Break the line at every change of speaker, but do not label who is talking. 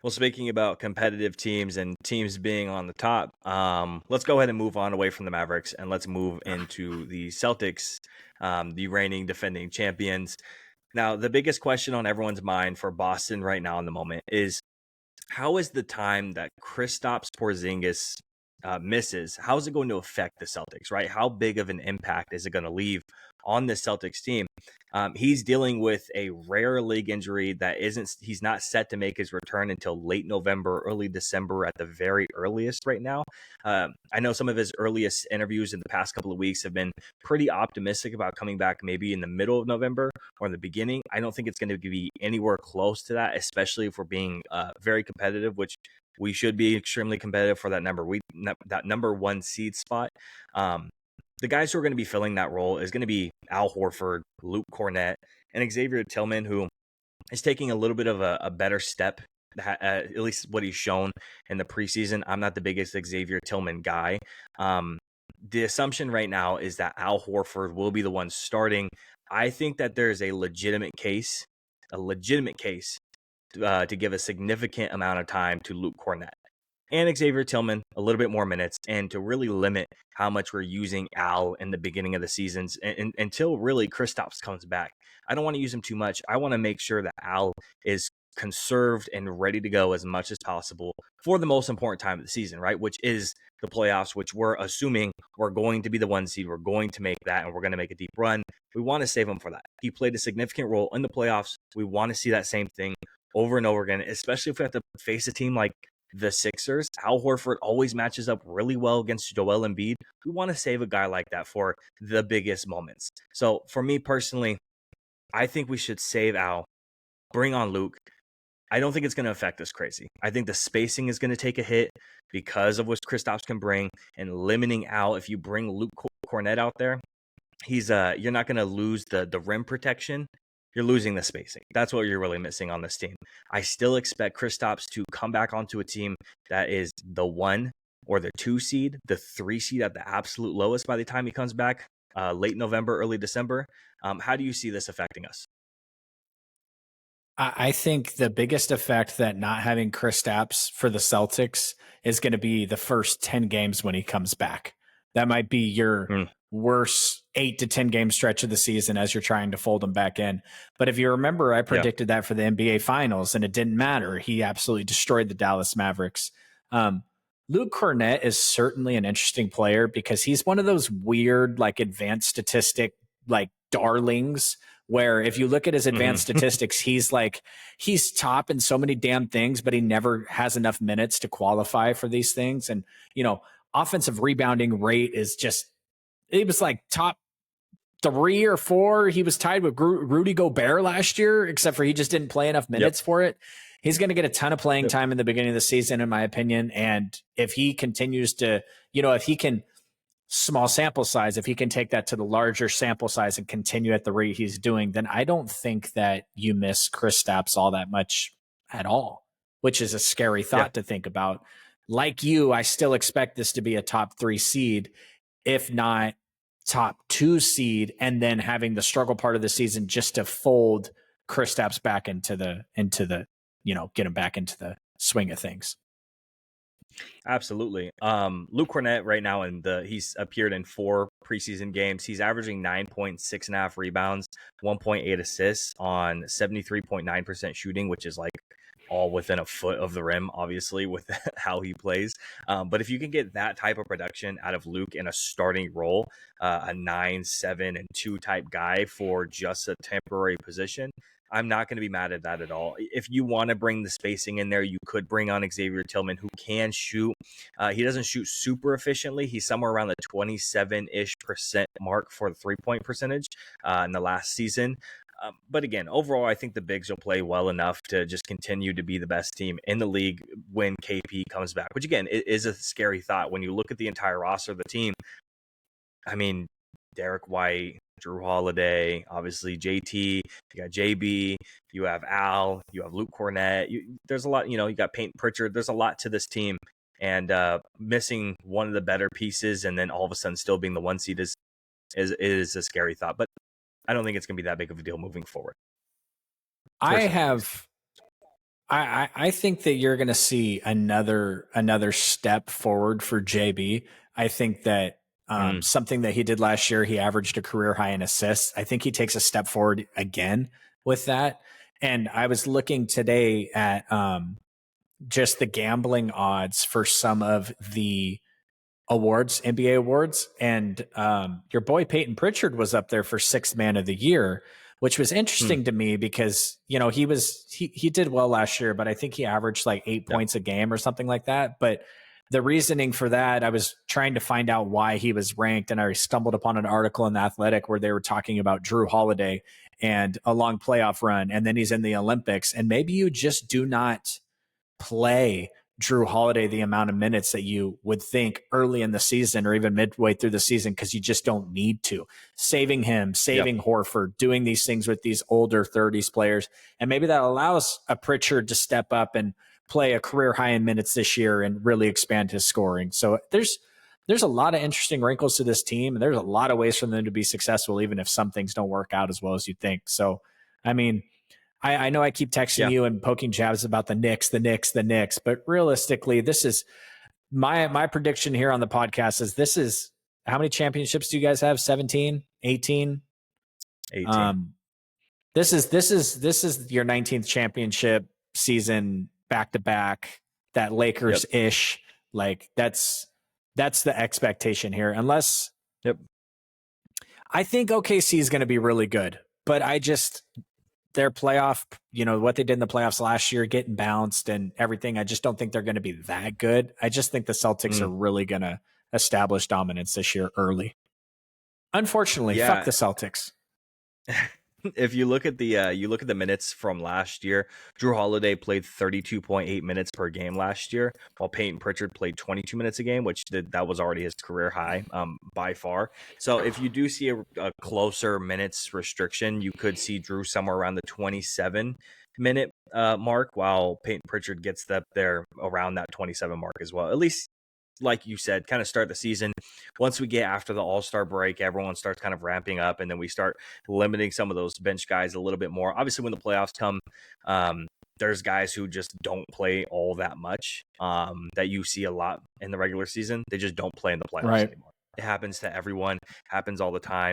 Well, speaking about competitive teams and teams being on the top, let's go ahead and move on away from the Mavericks and let's move into the Celtics, the reigning defending champions. Now, the biggest question on everyone's mind for Boston right now in the moment is how is the time that Kristaps Porzingis misses? How is it going to affect the Celtics? Right? How big of an impact is it going to leave on the Celtics team? He's dealing with a rare leg injury that isn't. He's not set to make his return until late November, early December at the very earliest. Right now, I know some of his earliest interviews in the past couple of weeks have been pretty optimistic about coming back, maybe in the middle of November or in the beginning. I don't think it's going to be anywhere close to that, especially if we're being very competitive, which we should be extremely competitive for that number one seed spot. The guys who are going to be filling that role is going to be Al Horford, Luke Cornett, and Xavier Tillman, who is taking a little bit of a better step, at least what he's shown in the preseason. I'm not the biggest Xavier Tillman guy. The assumption right now is that Al Horford will be the one starting. I think that there's a legitimate case to give a significant amount of time to Luke Cornett and Xavier Tillman a little bit more minutes, and to really limit how much we're using Al in the beginning of the seasons until really Kristaps comes back. I don't want to use him too much. I want to make sure that Al is conserved and ready to go as much as possible for the most important time of the season, right? Which is the playoffs, which we're assuming we're going to be the one seed. We're going to make that, and we're going to make a deep run. We want to save him for that. He played a significant role in the playoffs. We want to see that same thing over and over again, especially if we have to face a team like the Sixers. Al Horford always matches up really well against Joel Embiid. We want to save a guy like that for the biggest moments. So for me personally, I think we should save Al, bring on Luke. I don't think it's going to affect us crazy. I think the spacing is going to take a hit because of what Kristaps can bring, and limiting Al. If you bring Luke Cornett out there, you're not going to lose the rim protection. You're losing the spacing. That's what you're really missing on this team. I still expect Kristaps to come back onto a team that is the 1 or the 2 seed, the 3 seed at the absolute lowest by the time he comes back, late November, early December. How do you see this affecting us?
I think the biggest effect that not having Kristaps for the Celtics is going to be the first 10 games when he comes back. That might be your worst 8 to 10 game stretch of the season as you're trying to fold him back in. But if you remember, I predicted that for the NBA Finals, and it didn't matter. He absolutely destroyed the Dallas Mavericks. Luke Cornett is certainly an interesting player because he's one of those weird, like advanced statistic, like darlings where if you look at his advanced statistics, he's top in so many damn things, but he never has enough minutes to qualify for these things. And, offensive rebounding rate is he was like top 3 or 4. He was tied with Rudy Gobert last year, except for he just didn't play enough minutes for it. He's going to get a ton of playing time in the beginning of the season, in my opinion. And if he continues to, if he can, small sample size, if he can take that to the larger sample size and continue at the rate he's doing, then I don't think that you miss Kristaps all that much at all, which is a scary thought to think about. Like you, I still expect this to be a top 3 seed, if not top 2 seed, and then having the struggle part of the season just to fold Kristaps back into the, get him back into the swing of things.
Absolutely. Luke Cornett right now he's appeared in 4 preseason games. He's averaging 9.6.5 rebounds, 1.8 assists on 73.9% shooting, which is like all within a foot of the rim, obviously, with how he plays. But if you can get that type of production out of Luke in a starting role, a 9, 7, and 2 type guy for just a temporary position, I'm not going to be mad at that at all. If you want to bring the spacing in there, you could bring on Xavier Tillman, who can shoot. He doesn't shoot super efficiently. He's somewhere around the 27-ish% mark for the 3-point percentage in the last season. But again, overall, I think the Bigs will play well enough to just continue to be the best team in the league when KP comes back, which again, it is a scary thought when you look at the entire roster of the team. I mean, Derek White, Drew Holiday, obviously JT, you got JB, you have Al, you have Luke Cornett. There's a lot, you got Peyton Pritchard. There's a lot to this team, and missing one of the better pieces and then all of a sudden still being the 1 seed is a scary thought. But I don't think it's going to be that big of a deal moving forward.
I have I think that you're going to see another step forward for JB. I think that
Mm,
something that he did last year, he averaged a career high in assists. I think he takes a step forward again with that. And I was looking today at just the gambling odds for some of the awards, NBA awards, and your boy Peyton Pritchard was up there for sixth man of the year, which was
mm,
interesting to me because he did well last year, but I think he averaged like 8 points a game or something like that. But the reasoning for that, I was trying to find out why he was ranked, and I stumbled upon an article in the Athletic where they were talking about Drew Holiday and a long playoff run, and then he's in the Olympics, and maybe you just do not play Drew Holiday the amount of minutes that you would think early in the season or even midway through the season because you just don't need to. Saving him,
yep.
saving Horford, doing these things with these older 30s players. And maybe that allows a Pritchard to step up and play a career high in minutes this year and really expand his scoring. So there's a lot of interesting wrinkles to this team, and there's a lot of ways for them to be successful, even if some things don't work out as well as you think. So, I mean, I know I keep texting
Yeah.
you and poking jabs about the Knicks, but realistically, this is my prediction here on the podcast is this is how many championships do you guys have? 17, 18?
18.
This is your 19th championship season back to back, that Lakers ish. Like that's the expectation here. Unless
Yep.
I think OKC is going to be really good, but their playoff, what they did in the playoffs last year, getting bounced and everything. I just don't think they're going to be that good. I just think the Celtics are really going to establish dominance this year early. Unfortunately, fuck the Celtics.
If you look at the minutes from last year, Drew Holiday played 32.8 minutes per game last year, while Peyton Pritchard played 22 minutes a game, that was already his career high by far. So if you do see a closer minutes restriction, you could see Drew somewhere around the 27-minute mark, while Peyton Pritchard gets up there around that 27 mark as well. At least, like you said, kind of start the season. Once we get after the All-Star break, everyone starts kind of ramping up, and then we start limiting some of those bench guys a little bit more. Obviously, when the playoffs come, there's guys who just don't play all that much that you see a lot in the regular season. They just don't play in the playoffs anymore. It happens to everyone, happens all the time.